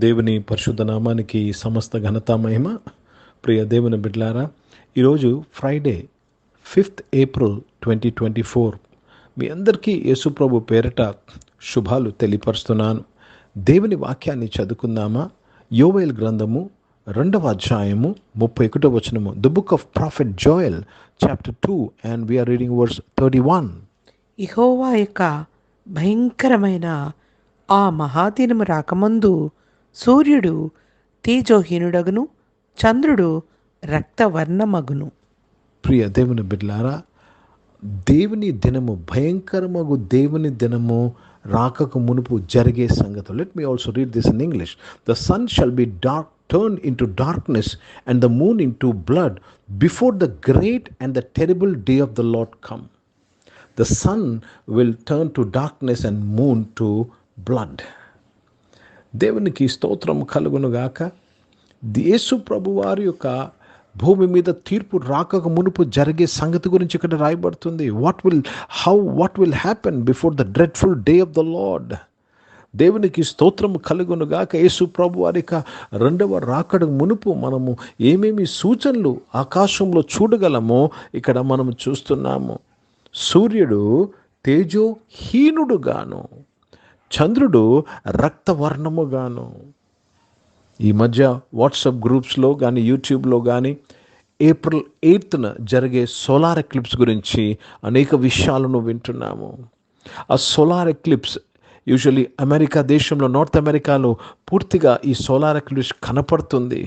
దేవుని పరిశుద్ధ నామానికి సమస్త ఘనత మహిమ. ప్రియ దేవుని బిడ్డలారా, ఈరోజు ఫ్రైడే 5th ఏప్రిల్ 2024. మీ అందరికీ యేసుప్రభు పేరట శుభాలు తెలియపరుస్తున్నాను. దేవుని వాక్యాన్ని చదువుకుందామా? యోవేల్ గ్రంథము 2వ అధ్యాయము 31వ వచనము. The book of prophet Joel chapter 2 and we are reading verse 31. యెహోవా యొక్క భయంకరమైన ఆ మహాదినము రాకముందు సూర్యుడు తేజోహీనుడగును, చంద్రుడు రక్తవర్ణమగును. ప్రియ దేవుని బిడ్డలారా, దేవుని దినము, భయంకరమగు దేవుని దినము రాకకు మునుపు జరిగే సంగతులు. Let me also read this in English. The sun shall be dark turned into darkness and the moon into blood before the great and the terrible day of the Lord come. The sun will turn to darkness and moon to blood. దేవునికి స్తోత్రం కలుగునుగాక. యేసు ప్రభు వారి యొక్క భూమి మీద తీర్పు రాకకు మునుపు జరిగే సంగతి గురించి ఇక్కడ రాయబడుతుంది. What will happen before the dreadful day of the Lord. దేవునికి స్తోత్రం కలుగునుగాక. యేసు ప్రభు వారి యొక్క రెండవ రాకడ మునుపు మనము ఏమేమి సూచనలు ఆకాశంలో చూడగలమో ఇక్కడ మనం చూస్తున్నాము. సూర్యుడు తేజోహీనుడుగాను, చంద్రుడు రక్తవర్ణముగాను. ఈ మధ్య వాట్సాప్ గ్రూప్స్లో కానీ యూట్యూబ్లో కానీ ఏప్రిల్ 8th జరిగే సోలార్ ఎక్లిప్స్ గురించి అనేక విషయాలను వింటున్నాము. ఆ సోలార్ ఎక్లిప్స్ యూజువల్లీ అమెరికా దేశంలో, నార్త్ అమెరికాలో పూర్తిగా ఈ సోలార్ ఎక్లిప్స్ కనపడుతుంది.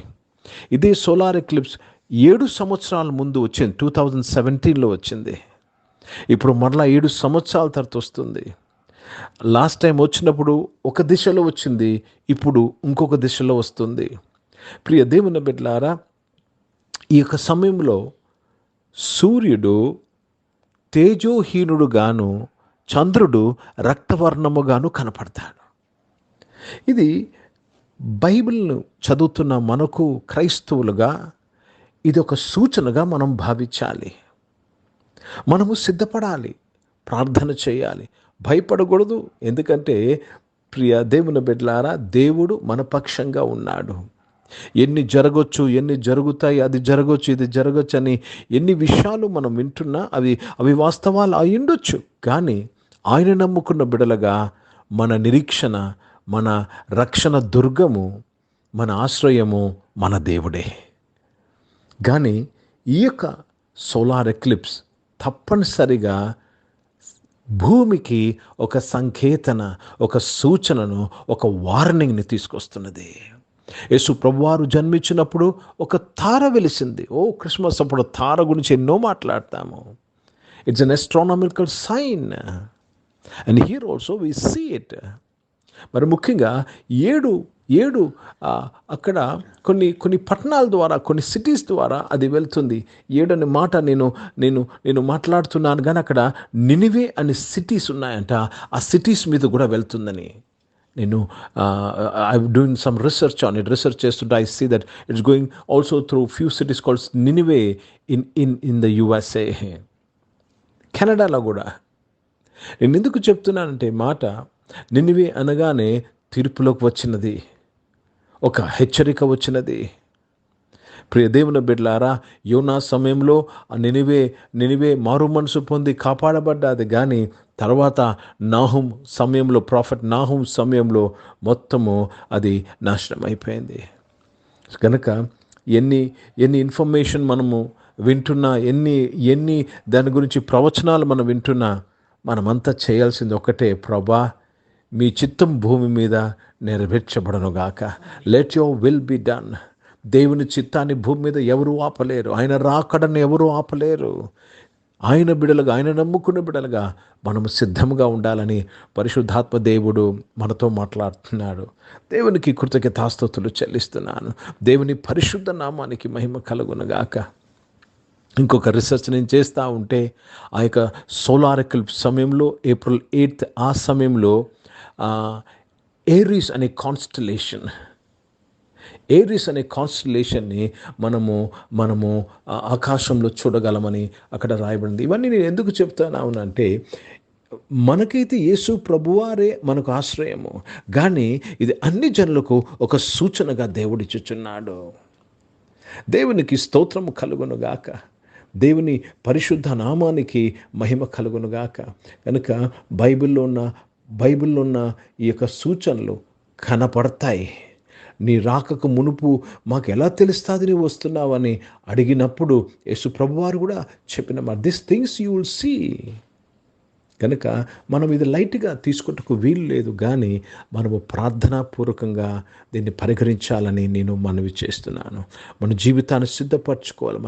ఇదే సోలార్ ఎక్లిప్స్ 7 సంవత్సరాల ముందు వచ్చింది, 2017లో వచ్చింది. ఇప్పుడు మరలా 7 సంవత్సరాల తర్వాత వస్తుంది. లాస్ట్ టైం వచ్చినప్పుడు ఒక దిశలో వచ్చింది, ఇప్పుడు ఇంకొక దిశలో వస్తుంది. ప్రియ దేవుని బిడ్డలారా, ఈ యొక్క సమయంలో సూర్యుడు తేజోహీనుడుగాను, చంద్రుడు రక్తవర్ణముగాను కనపడతాడు. ఇది బైబిల్ను చదువుతున్న మనకు క్రైస్తవులుగా ఇది ఒక సూచనగా మనం భావించాలి. మనము సిద్ధపడాలి, ప్రార్థన చేయాలి, భయపడకూడదు. ఎందుకంటే ప్రియ దేవుని బిడ్డలారా, దేవుడు మన పక్షంగా ఉన్నాడు. ఎన్ని జరగవచ్చు, ఎన్ని జరుగుతాయి, అది జరగవచ్చు, ఇది జరగచ్చు అని ఎన్ని విషయాలు మనం వింటున్నా అవి వాస్తవాలు అయ్యుండొచ్చు. కానీ ఆయన నమ్ముకున్న బిడలగా మన నిరీక్షణ, మన రక్షణ దుర్గము, మన ఆశ్రయము మన దేవుడే. కానీ ఈ యొక్క సోలార్ ఎక్లిప్స్ తప్పనిసరిగా భూమికి ఒక సంకేతన, ఒక సూచనను, ఒక వార్నింగ్ని తీసుకొస్తున్నది. యేసు ప్రభువారు జన్మించినప్పుడు ఒక తార వెలిసింది. క్రిస్మస్ అప్పుడు తార గురించి ఎన్నో మాట్లాడతాము. It's an astronomical sign and here also we see it. మరి ముఖ్యంగా ఏడు అక్కడ కొన్ని పట్టణాల ద్వారా, కొన్ని సిటీస్ ద్వారా అది వెళ్తుంది. 7 అనే మాట నేను మాట్లాడుతున్నాను, కానీ అక్కడ నినివే అనే సిటీస్ ఉన్నాయంట. ఆ సిటీస్ మీద కూడా వెళ్తుందని నేను I doing some research on it. Research చేస్తుంటే I see that it's going also through few cities called Nineveh in the USA, కెనడాలో కూడా. నేను ఎందుకు చెప్తున్నానంటే మాట, నినివే అనగానే తీర్పులోకి వచ్చినది, ఒక హెచ్చరిక వచ్చినది. ప్రియ దేవుని బిడ్డలారా, యోనా సమయంలో ఆ నినివే మారు మనసు పొంది కాపాడబడ్డాది. కానీ తర్వాత నాహుం సమయంలో, ప్రాఫెట్ నాహుం సమయంలో మొత్తము అది నాశనం అయిపోయింది. కనుక ఎన్ని ఇన్ఫర్మేషన్ మనము వింటున్నా, ఎన్ని దాని గురించి ప్రవచనాలు మనం వింటున్నా, మనమంతా చేయాల్సింది ఒకటే, ప్రభా మీ చిత్తం భూమి మీద నెరవేర్చబడనుగాక. Let your will be done. దేవుని చిత్తాన్ని భూమి మీద ఎవరు ఆపలేరు. ఆయన రాకడను ఎవరు ఆపలేరు. ఆయన బిడలుగా, ఆయన నమ్ముకున్న బిడలుగా మనము సిద్ధంగా ఉండాలని పరిశుద్ధాత్మ దేవుడు మనతో మాట్లాడుతున్నాడు. దేవునికి కృతజ్ఞతాస్తుతులు చెల్లిస్తున్నాను. దేవుని పరిశుద్ధ నామానికి మహిమ కలుగునుగాక. ఇంకొక రీసెర్చ్ నేను చేస్తూ ఉంటే, ఆ యొక్క సోలార్ ఎక్లిప్స్ సమయంలో ఏప్రిల్ 8th ఆ సమయంలో ఏరీస్ అనే కాన్స్టలేషన్ని మనము ఆకాశంలో చూడగలమని అక్కడ రాయబడింది. ఇవన్నీ నేను ఎందుకు చెప్తాను అంటే, మనకైతే యేసు ప్రభువారే మనకు ఆశ్రయము, కానీ ఇది అన్ని జనులకు ఒక సూచనగా దేవుడిచ్చుచున్నాడు. దేవునికి స్తోత్రము కలుగునుగాక. దేవుని పరిశుద్ధ నామానికి మహిమ కలుగునుగాక. కనుక బైబిల్లో ఉన్న ఈ యొక్క సూచనలు కనపడతాయి. నీ రాకకు మునుపు మాకు ఎలా తెలుస్తుంది నీవు వస్తున్నావని అడిగినప్పుడు యేసు ప్రభువారు కూడా చెప్పిన మాట, this things you will see. కనుక మనం ఇది లైట్గా తీసుకుంటకు వీలు లేదు, కానీ మనము ప్రార్థనాపూర్వకంగా దీన్ని పరిగణించాలని నేను మనవి చేస్తున్నాను. మన జీవితాన్ని సిద్ధపరచుకోవాలి.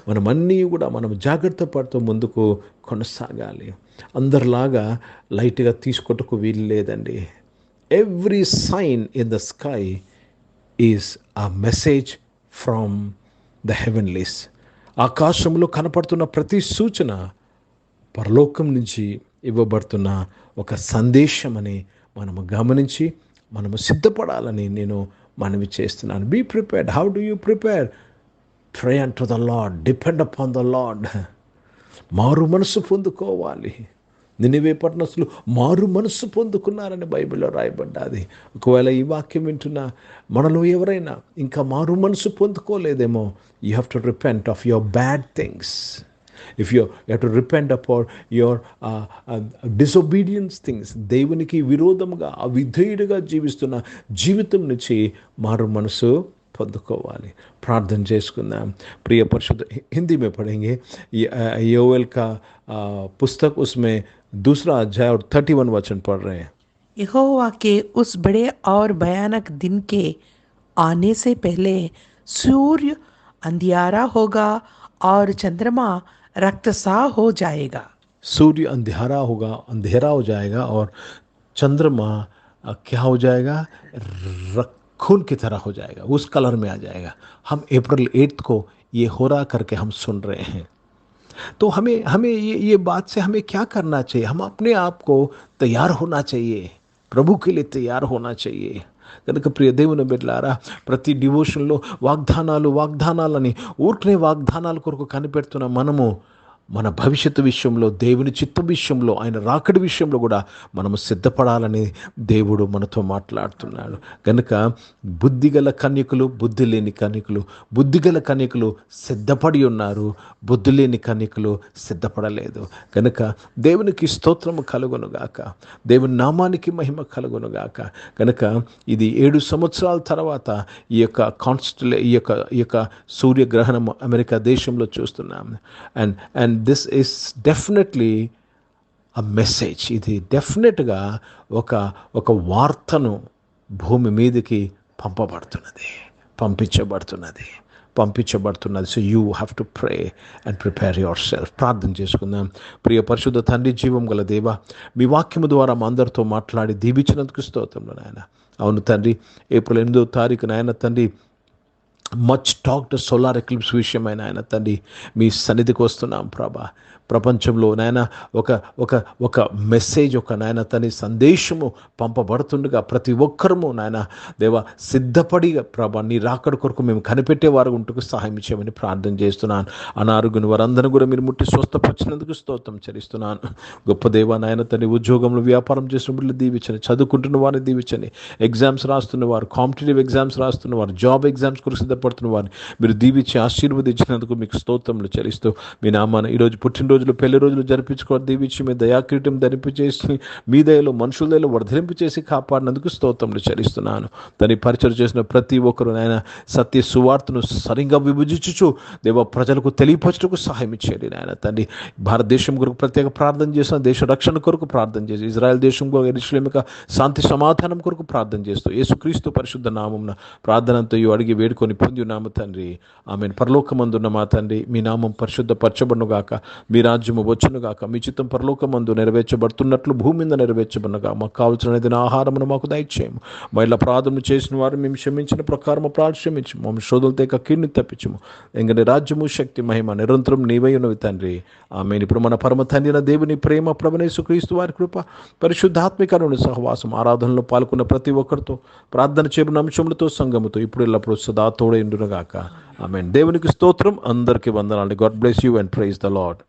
మనం అన్నీ కూడా మనం జాగ్రత్త పడుతూ ముందుకు కొనసాగాలి. అందరిలాగా లైట్గా తీసుకుంటకు వీలు లేదండి. Every sign in the sky is a message from the heavenlies. ఆకాశంలో కనపడుతున్న ప్రతి సూచన పరలోకం నుంచి ఇవ్వబడుతున్న ఒక సందేశం అని మనము గమనించి మనము సిద్ధపడాలని నేను మనవి చేస్తున్నాను. Be prepared. How do you prepare? Pray unto the Lord, depend upon the Lord. మారు మనసు పొందుకోవాలి. నినివే పట్టణస్తులు మారు మనసు పొందుకున్నారని బైబిల్లో రాయబడ్డది. ఒకవేళ ఈ వాక్యం వింటున్న మనలో ఎవరైనా ఇంకా మారు మనసు పొందుకోలేదేమో, you have to repent of your bad things. If you have to repent upon your disobedience things, దేవునికి విరోధముగా అవిధేయుడిగా జీవిస్తున్న జీవితం నుంచి మారు మనసు పొందుకోవాలి. ప్రార్థన చేసుకుందాం. ప్రియ పరిశుద్ధ, हिंदी में पढ़ेंगे योएल का पुस्तक, उसमें 2 अध्याय और 31 वचन पढ़ रहे हैं. यहोवा के उस बड़े और भयानक दिन के आने से पहले सूर्य अंधियारा होगा और चंद्रमा रक्तसा हो जाएगा. सूर्य अंधेरा हो जाएगा और चंद्रमा क्या हो जाएगा? खून की तरह हो जाएगा, उस कलर में आ जाएगा. हम अप्रैल 8 को ये हो रहा करके हम सुन रहे हैं. तो हमें ये बात से हमें क्या करना चाहिए? हम अपने आप को तैयार होना चाहिए, प्रभु के लिए तैयार होना चाहिए. కనుక ప్రియ దేవుని బిడ్డలారా, ప్రతి డివోషన్లో వాగ్దానాలని ఊరికనే వాగ్దానాల కొరకు కనిపెడుతున్న మనము మన భవిష్యత్తు విషయంలో, దేవుని చిత్త విషయంలో, ఆయన రాకడి విషయంలో కూడా మనము సిద్ధపడాలని దేవుడు మనతో మాట్లాడుతున్నాడు. కనుక బుద్ధిగల కన్యకులు, బుద్ధి లేని కన్యకులు, బుద్ధిగల కన్యకులు సిద్ధపడి ఉన్నారు, బుద్ధి లేని కన్యకులు సిద్ధపడలేదు. కనుక దేవునికి స్తోత్రము కలుగునుగాక, దేవుని నామానికి మహిమ కలుగునుగాక. కనుక ఇది 7 సంవత్సరాల తర్వాత ఈ యొక్క సూర్యగ్రహణం అమెరికా దేశంలో చూస్తున్నాం. And this is definitely a message. ఇది డెఫినెట్గా ఒక వార్తను భూమి మీదకి పంపించబడుతున్నది. So you have to pray and prepare yourself. ప్రార్థన చేసుకుందాం. ప్రియ పరిశుద్ధ తండ్రి, జీవం గల దేవ, మీ వాక్యము ద్వారా మా అందరితో మాట్లాడి దీవించినందుకు స్తోత్రములు నాయన. అవును తండ్రి, ఏప్రిల్ 8వ తారీఖు నాయన తండ్రి, మచ్ టాక్డ్ సోలార్ ఎక్లిప్స్ విషయమైన ఆయన తండ్రి మీ సన్నిధికి వస్తున్నాం ప్రభా. ప్రపంచంలో నాయన ఒక మెసేజ్, నాయన తండ్రి సందేశము పంపబడుతుండగా ప్రతి ఒక్కరము నాయన దేవ సిద్ధపడి ప్రభా నీ రాకడ కొరకు మేము కనిపెట్టేవారు ఉంటూ సహాయం చేయమని ప్రార్థన చేస్తున్నాను. అనారోగ్యం వారందరూ కూడా మీరు ముట్టి స్వస్థపరిచినందుకు స్తోత్రం చెల్లిస్తున్నాను. గొప్ప దేవ నాయన తండ్రి, ఉద్యోగంలో వ్యాపారం చేసిన బిడ్డలు దీవించండి, చదువుకుంటున్న వారిని దీవించండి, ఎగ్జామ్స్ రాస్తున్నవారు, కాంపిటేటివ్ ఎగ్జామ్స్ రాస్తున్నవారు, జాబ్ ఎగ్జామ్స్ కొరకు సిద్ధపడుతున్న వారిని మీరు దీవించి ఆశీర్వదించినందుకు మీకు స్తోత్రములు చెల్లిస్తూ మీ నామాన ఈరోజు పుట్టినరోజులు, పెళ్లి రోజులు జరిపించుకోవడం దీవించి మీ దయాకిరీటం ధరింపచేసి మీ దయలో మనుషుల దయలో వర్ధలింపు చేసి కాపాడినందుకు స్తోత్రములు చెల్లిస్తున్నాను. దాన్ని పరిచయం చేసిన ప్రతి ఒక్కరు నాయన సత్య సువార్తను సరిగ్గా విభజించుచు దేవ ప్రజలకు తెలియపరచుటకు సహాయం ఇచ్చేయండి నాయన తండ్రి. భారతదేశం కొరకు ప్రత్యేక ప్రార్థన చేసిన, దేశ రక్షణ కొరకు ప్రార్థన చేసి, ఇజ్రాయెల్ దేశం యెరూషలేము శాంతి సమాధానం కొరకు ప్రార్థన చేస్తూ యేసుక్రీస్తు పరిశుద్ధ నామమున ప్రార్థనంతో అడిగి వేడుకొని పొంది ఉన్నాము తండ్రి. ఆమేన్. పరలోకమందున్న మా తండ్రి, మీ నామం పరిశుద్ధపరచబడునుగాక, మీ రాజ్యము వచ్చునుగాక, మీ చిత్తం పరలోకమందు నెరవేర్చబడుతున్నట్లు భూమి మీద నెరవేర్చబడునుగా. మాకు కావలసిన ఏదైనా ఆహారమును మాకు దయచేయము. మా ఇలా అపరాధము చేసిన వారు మేము క్షమించిన ప్రకారము క్షమించము. మమ్మల్ని శోధులతో కీడుని తప్పించము. ఎందుకంటే రాజ్యము, శక్తి, మహిమ నిరంతరం నీవై ఉన్నవి తండ్రి. ఆమేన్. ఇప్పుడు మన పరమ తండ్రి దేవుని ప్రేమ, ప్రభువైన యేసుక్రీస్తు వారి కృప, పరిశుద్ధాత్మికమైన సహవాసం, ఆరాధనలో పాల్గొన్న ప్రతి ఒక్కరితో, ప్రార్థన చేయబడిన అంశములతో, సంఘముతో ఇప్పుడు ఎల్లప్పుడూ సదా తోడై ఉండునుగాక. ఆమేన్. దేవునికి స్తోత్రం. అందరికీ వందనాలు. God bless you and praise the lord.